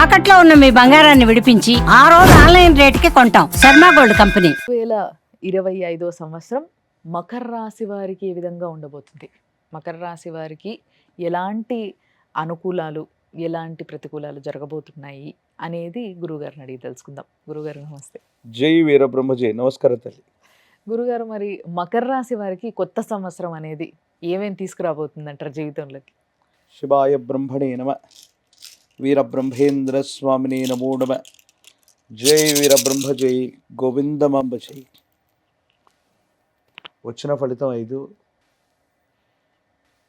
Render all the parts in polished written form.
తాకట్లో ఉన్న మీ బంగారాన్ని విడిపించి ఆ రోజు ఆన్లైన్ రేటుకి కొంటాం. Sharma gold company. 2025వ సంవత్సరం మకర రాశి వారికి ఏ విధంగా ఉండబోతుంది? మకర రాశి వారికి ఎలాంటి అనుకూలాలు, ఎలాంటి ప్రతికూలాలు జరగబోతున్నాయి అనేది గురుగారిని అడిగి తెలుసుకుందాం. గురుగారు నమస్తే. జై వీరబ్రహ్మ జై. నమస్కారం తల్లి. గురుగారు, మరి మకర రాశి వారికి కొత్త సంవత్సరం అనేది ఏమేమి తీసుకురాబోతుంది అంటారు జీవితంలోకి? శివాయ బ్రహ్మణే నమ. వీరబ్రహ్మేంద్ర స్వామిని నమో నమ. జై వీరబ్రహ్మ జై. గోవిందమాంబ జై. వచ్చిన ఫలితం 5.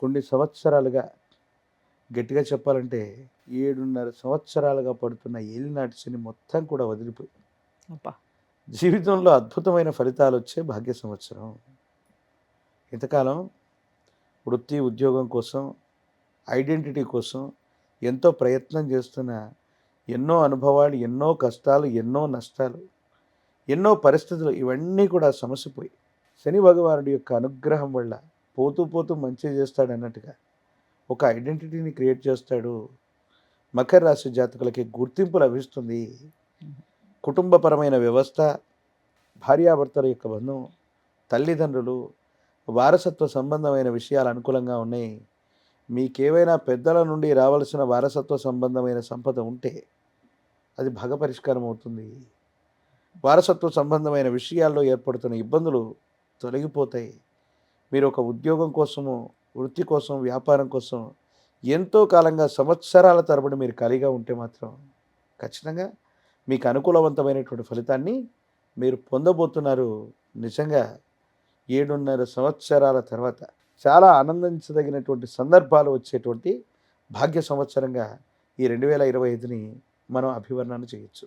కొన్ని సంవత్సరాలుగా, గట్టిగా చెప్పాలంటే 7.5 సంవత్సరాలుగా పడుతున్న ఏలినాటి శని మొత్తం కూడా వదిలిపోయి అబ్బా, జీవితంలో అద్భుతమైన ఫలితాలు వచ్చే భాగ్య సంవత్సరం. ఇంతకాలం వృత్తి ఉద్యోగం కోసం, ఐడెంటిటీ కోసం ఎంతో ప్రయత్నం చేస్తున్న ఎన్నో అనుభవాలు, ఎన్నో కష్టాలు, ఎన్నో నష్టాలు, ఎన్నో పరిస్థితులు, ఇవన్నీ కూడా సమసిపోయి శని భగవానుడి యొక్క అనుగ్రహం వల్ల పోతూ పోతూ మంచి చేస్తాడు అన్నట్టుగా ఒక ఐడెంటిటీని క్రియేట్ చేస్తాడు. మకర రాశి జాతకులకి గుర్తింపు లభిస్తుంది. కుటుంబపరమైన వ్యవస్థ, భార్యాభర్తల యొక్క బంధం, తల్లిదండ్రులు, వారసత్వ సంబంధమైన విషయాలు అనుకూలంగా ఉన్నాయి. మీకేవైనా పెద్దల నుండి రావాల్సిన వారసత్వ సంబంధమైన సంపద ఉంటే అది భాగపరిష్కారం అవుతుంది. వారసత్వ సంబంధమైన విషయాల్లో ఏర్పడుతున్న ఇబ్బందులు తొలగిపోతాయి. మీరు ఒక ఉద్యోగం కోసము, వృత్తి కోసం, వ్యాపారం కోసం ఎంతో కాలంగా సంవత్సరాల తరబడి మీరు ఖాళీగా ఉంటే మాత్రం ఖచ్చితంగా మీకు అనుకూలవంతమైనటువంటి ఫలితాన్ని మీరు పొందబోతున్నారు. నిజంగా 7.5 సంవత్సరాల తర్వాత చాలా ఆనందించదగినటువంటి సందర్భాలు వచ్చేటువంటి భాగ్య సంవత్సరంగా ఈ 2025ని మనం అభివర్ణన చేయొచ్చు.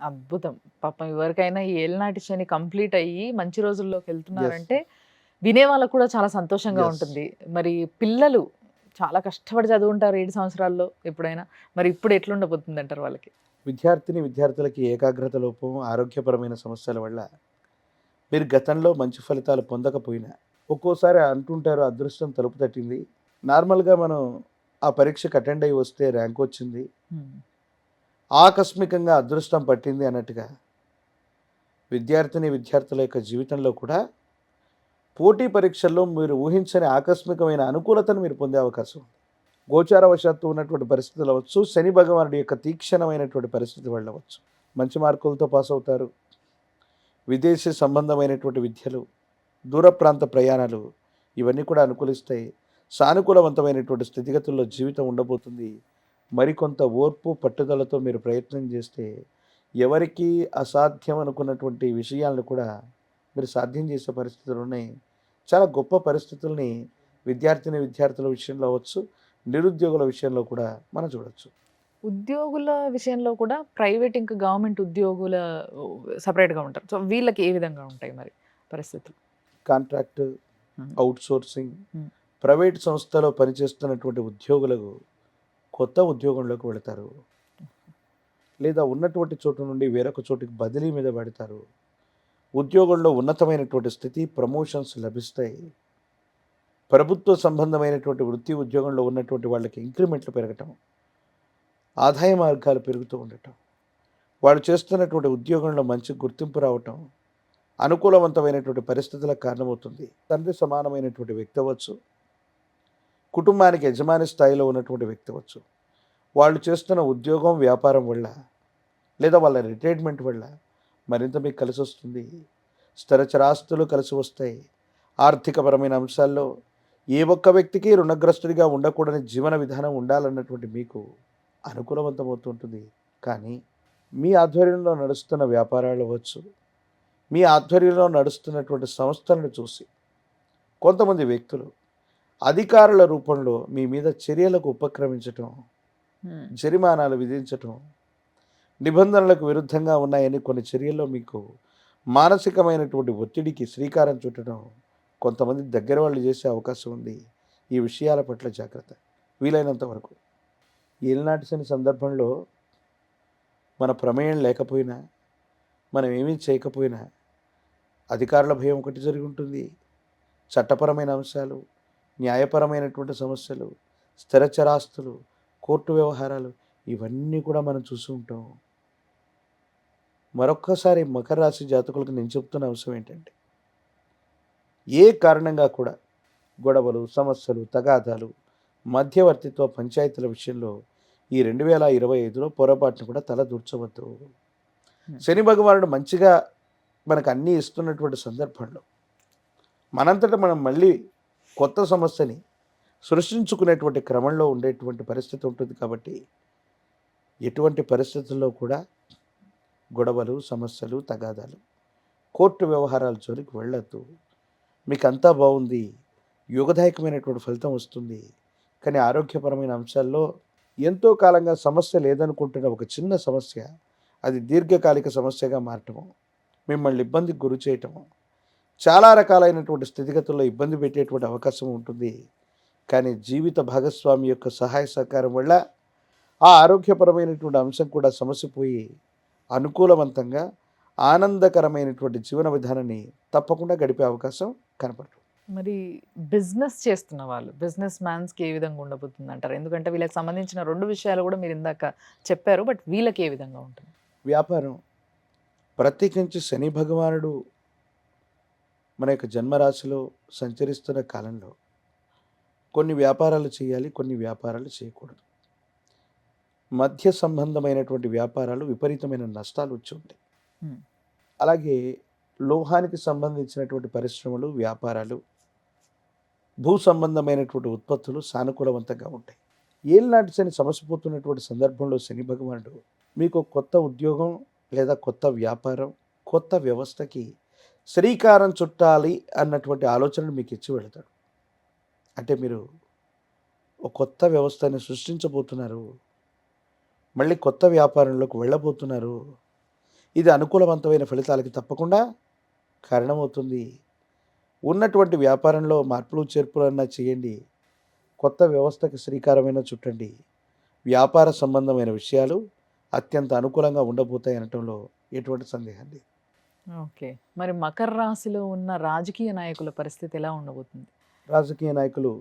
అద్భుతం. పాపం ఎవరికైనా ఈ ఏలినాటి శని కంప్లీట్ అయ్యి మంచి రోజుల్లోకి వెళ్తున్నారంటే వినే వాళ్ళకు కూడా చాలా సంతోషంగా ఉంటుంది. మరి పిల్లలు చాలా కష్టపడి చదువుంటారు 7 సంవత్సరాల్లో ఎప్పుడైనా, మరి ఇప్పుడు ఎట్లుండబోతుంది అంటారు వాళ్ళకి? విద్యార్థులకి ఏకాగ్రత లోపం, ఆరోగ్యపరమైన సమస్యల వల్ల మీరు గతంలో మంచి ఫలితాలు పొందకపోయినా ఒక్కోసారి అంటుంటారు అదృష్టం తలుపు తట్టింది. నార్మల్గా మనం ఆ పరీక్షకు అటెండ్ అయ్యి వస్తే ర్యాంక్ వచ్చింది, ఆకస్మికంగా అదృష్టం పట్టింది అన్నట్టుగా విద్యార్థుల యొక్క జీవితంలో కూడా పోటీ పరీక్షల్లో మీరు ఊహించని ఆకస్మికమైన అనుకూలతను మీరు పొందే అవకాశం ఉంది. గోచారవశాత్తు ఉన్నటువంటి పరిస్థితులు అవ్వచ్చు, శని భగవానుడి యొక్క తీక్షణమైనటువంటి పరిస్థితి వెళ్ళవచ్చు. మంచి మార్కులతో పాస్ అవుతారు. విదేశీ సంబంధమైనటువంటి విద్యలు, దూర ప్రాంత ప్రయాణాలు, ఇవన్నీ కూడా అనుకూలిస్తాయి. సానుకూలవంతమైనటువంటి స్థితిగతుల్లో జీవితం ఉండబోతుంది. మరికొంత ఓర్పు, పట్టుదలతో మీరు ప్రయత్నం చేస్తే ఎవరికి అసాధ్యం అనుకున్నటువంటి విషయాలను కూడా మీరు సాధ్యం చేసే పరిస్థితులు ఉన్నాయి. చాలా గొప్ప పరిస్థితుల్ని విద్యార్థుల విషయంలో అవ్వచ్చు, నిరుద్యోగుల విషయంలో కూడా మనం చూడవచ్చు. ఉద్యోగుల విషయంలో కూడా ప్రైవేట్ ఇంకా గవర్నమెంట్ ఉద్యోగుల సపరేట్గా ఉంటారు. సో వీళ్ళకి ఏ విధంగా ఉంటాయి మరి పరిస్థితులు? కాంట్రాక్ట్, అవుట్ సోర్సింగ్, ప్రైవేట్ సంస్థలో పనిచేస్తున్నటువంటి ఉద్యోగులకు కొత్త ఉద్యోగంలోకి వెళతారు, లేదా ఉన్నటువంటి చోటు నుండి వేరొక చోటుకి బదిలీ మీద పెడతారు. ఉద్యోగంలో ఉన్నతమైనటువంటి స్థితి, ప్రమోషన్స్ లభిస్తాయి. ప్రభుత్వ సంబంధమైనటువంటి వృత్తి ఉద్యోగంలో ఉన్నటువంటి వాళ్ళకి ఇంక్రిమెంట్లు పెరగటం, ఆదాయ మార్గాలు పెరుగుతూ ఉండటం, వాళ్ళు చేస్తున్నటువంటి ఉద్యోగంలో మంచి గుర్తింపు రావటం అనుకూలవంతమైనటువంటి పరిస్థితులకు కారణమవుతుంది. తండ్రి సమానమైనటువంటి వ్యక్తి అవ్వచ్చు, కుటుంబానికి యజమాని స్థాయిలో ఉన్నటువంటి వ్యక్తి అవ్వచ్చు, వాళ్ళు చేస్తున్న ఉద్యోగం, వ్యాపారం వల్ల, లేదా వాళ్ళ రిటైర్మెంట్ వల్ల మరింత మీకు కలిసి వస్తుంది. స్థిరచరాస్తులు కలిసి వస్తాయి. ఆర్థికపరమైన అంశాల్లో ఏ ఒక్క వ్యక్తికి రుణగ్రస్తుడిగా ఉండకూడని జీవన విధానం ఉండాలన్నటువంటి మీకు అనుకూలవంతమవుతుంటుంది. కానీ మీ ఆధ్వర్యంలో నడుస్తున్న వ్యాపారాలు అవ్వచ్చు, మీ ఆధ్వర్యంలో నడుస్తున్నటువంటి సంస్థలను చూసి కొంతమంది వ్యక్తులు అధికారుల రూపంలో మీ మీద చర్యలకు ఉపక్రమించటం, జరిమానాలు విధించటం, నిబంధనలకు విరుద్ధంగా ఉన్నాయని కొన్ని చర్యల్లో మీకు మానసికమైనటువంటి ఒత్తిడికి శ్రీకారం చుట్టడం కొంతమంది దగ్గర వాళ్ళు చేసే అవకాశం ఉంది. ఈ విషయాల పట్ల జాగ్రత్త. వీలైనంత వరకు ఏలినాటి శని సందర్భంలో మన ప్రమేయం లేకపోయినా, మనం ఏమీ చేయకపోయినా అధికారుల భయం ఒకటి జరిగి ఉంటుంది. చట్టపరమైన అంశాలు, న్యాయపరమైనటువంటి సమస్యలు, స్థిరచరాస్తులు, కోర్టు వ్యవహారాలు, ఇవన్నీ కూడా మనం చూసి ఉంటాం. మరొక్కసారి మకర రాశి జాతకులకు నేను చెప్తున్న అంశం ఏంటంటే, ఏ కారణంగా కూడా గొడవలు, సమస్యలు, తగాదాలు, మధ్యవర్తిత్వ పంచాయతీల విషయంలో ఈ 2025లో పొరపాటును కూడా తల దూర్చవద్దు. శని భగవానుడు మంచిగా మనకు అన్నీ ఇస్తున్నటువంటి సందర్భంలో మనంతటా మనం మళ్ళీ కొత్త సమస్యని సృష్టించుకునేటువంటి క్రమంలో ఉండేటువంటి పరిస్థితి ఉంటుంది. కాబట్టి ఎటువంటి పరిస్థితుల్లో కూడా గొడవలు, సమస్యలు, తగాదాలు, కోర్టు వ్యవహారాల జోలికి వెళ్ళొద్దు. మీకు అంతా బాగుంది, యోగదాయకమైనటువంటి ఫలితం వస్తుంది. కానీ ఆరోగ్యపరమైన అంశాల్లో ఎంతో కాలంగా సమస్య లేదనుకుంటున్న ఒక చిన్న సమస్య అది దీర్ఘకాలిక సమస్యగా మారటము, మిమ్మల్ని ఇబ్బందికి గురి చేయటము, చాలా రకాలైనటువంటి స్థితిగతుల్లో ఇబ్బంది పెట్టేటువంటి అవకాశం ఉంటుంది. కానీ జీవిత భాగస్వామి యొక్క సహాయ సహకారం వల్ల ఆ ఆరోగ్యపరమైనటువంటి అంశం కూడా సమసిపోయి అనుకూలవంతంగా ఆనందకరమైనటువంటి జీవన విధానాన్ని తప్పకుండా గడిపే అవకాశం కనపడుతుంది. మరి బిజినెస్ చేస్తున్న వాళ్ళు, బిజినెస్ మ్యాన్స్కి ఏ విధంగా ఉండబోతుంది అంటారు? ఎందుకంటే వీళ్ళకి సంబంధించిన 2 విషయాలు కూడా మీరు ఇందాక చెప్పారు, బట్ వీళ్ళకి ఏ విధంగా ఉంటుంది? వ్యాపారం, ప్రత్యేకించి శని భగవానుడు మన యొక్క జన్మరాశిలో సంచరిస్తున్న కాలంలో కొన్ని వ్యాపారాలు చేయాలి, కొన్ని వ్యాపారాలు చేయకూడదు. మధ్య సంబంధమైనటువంటి వ్యాపారాలు విపరీతమైన నష్టాలు వచ్చి ఉంటాయి. అలాగే లోహానికి సంబంధించినటువంటి పరిశ్రమలు, వ్యాపారాలు, భూ సంబంధమైనటువంటి ఉత్పత్తులు సానుకూలవంతంగా ఉంటాయి. ఏళ్ళనాటి శని సమసిపోతున్నటువంటి సందర్భంలో శని భగవానుడు మీకు కొత్త ఉద్యోగం లేదా కొత్త వ్యాపారం, కొత్త వ్యవస్థకి శ్రీకారం చుట్టాలి అన్నటువంటి ఆలోచనను మీకు ఇచ్చి వెళతాడు. అంటే మీరు ఒక కొత్త వ్యవస్థని సృష్టించబోతున్నారు, మళ్ళీ కొత్త వ్యాపారంలోకి వెళ్ళబోతున్నారు. ఇది అనుకూలవంతమైన ఫలితాలకి తప్పకుండా కారణమవుతుంది. ఉన్నటువంటి వ్యాపారంలో మార్పులు చేర్పులన్నా చేయండి, కొత్త వ్యవస్థకి శ్రీకారమైన చుట్టండి. వ్యాపార సంబంధమైన విషయాలు అత్యంత అనుకూలంగా ఉండబోతాయి అనటంలో ఎటువంటి సందేహం లేదు. ఓకే, మరి మకర రాశిలో ఉన్న రాజకీయ నాయకుల పరిస్థితి ఎలా ఉండబోతుంది? రాజకీయ నాయకులు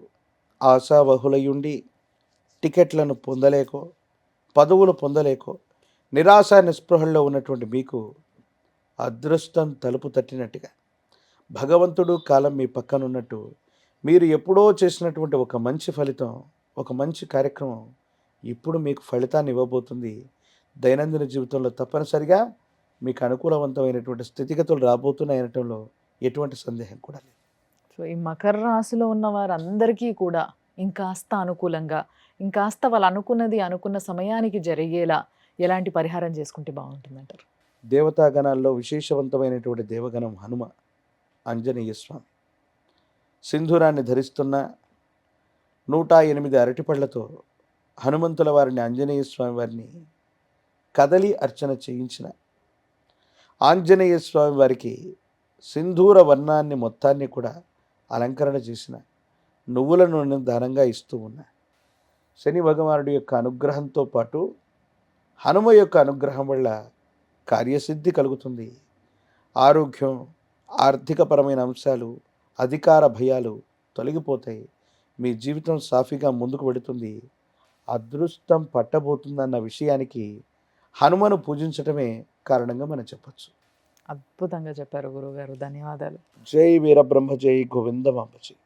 ఆశావహులయుండి టికెట్లను పొందలేకో, పదవులు పొందలేకో, నిరాశ నిస్పృహల్లో ఉన్నటువంటి మీకు అదృష్టం తలుపు తట్టినట్టుగా భగవంతుడు కాలం మీ పక్కన ఉన్నట్టు మీరు ఎప్పుడో చేసినటువంటి ఒక మంచి ఫలితం, ఒక మంచి కార్యక్రమం ఇప్పుడు మీకు ఫలితాన్ని ఇవ్వబోతుంది. దైనందిన జీవితంలో తప్పనిసరిగా మీకు అనుకూలవంతమైనటువంటి స్థితిగతులు రాబోతున్నాయి అనటంలో ఎటువంటి సందేహం కూడా లేదు. సో ఈ మకర రాశిలో ఉన్న వారందరికీ కూడా ఇంకాస్త అనుకూలంగా, ఇంకాస్త వాళ్ళు అనుకున్నది అనుకున్న సమయానికి జరిగేలా ఎలాంటి పరిహారం చేసుకుంటే బాగుంటుందంటారు? దేవతాగణాల్లో విశేషవంతమైనటువంటి దేవగణం హనుమ ఆంజనేయ స్వామి. సింధూరాన్ని ధరిస్తున్న 108 అరటిపళ్లతో హనుమంతుల వారిని, ఆంజనేయ స్వామి వారిని కదలి అర్చన చేయించిన, ఆంజనేయ స్వామి వారికి సింధూర వర్ణాన్ని మొత్తాన్ని కూడా అలంకరణ చేసిన, నువ్వుల నూనెను దానంగా ఇస్తూ ఉన్న శని భగవానుడి యొక్క అనుగ్రహంతో పాటు హనుమ యొక్క అనుగ్రహం వల్ల కార్యసిద్ధి కలుగుతుంది. ఆరోగ్యం, ఆర్థికపరమైన అంశాలు, అధికార భయాలు తొలగిపోతాయి. మీ జీవితం సాఫీగా ముందుకు వెళుతుంది. అదృష్టం పట్టబోతుందన్న విషయానికి హనుమను పూజించటమే కారణంగా మనం చెప్పచ్చు. అద్భుతంగా చెప్పారు గురువుగారు, ధన్యవాదాలు. జై వీరబ్రహ్మ, జై గోవిందమాంబ జై.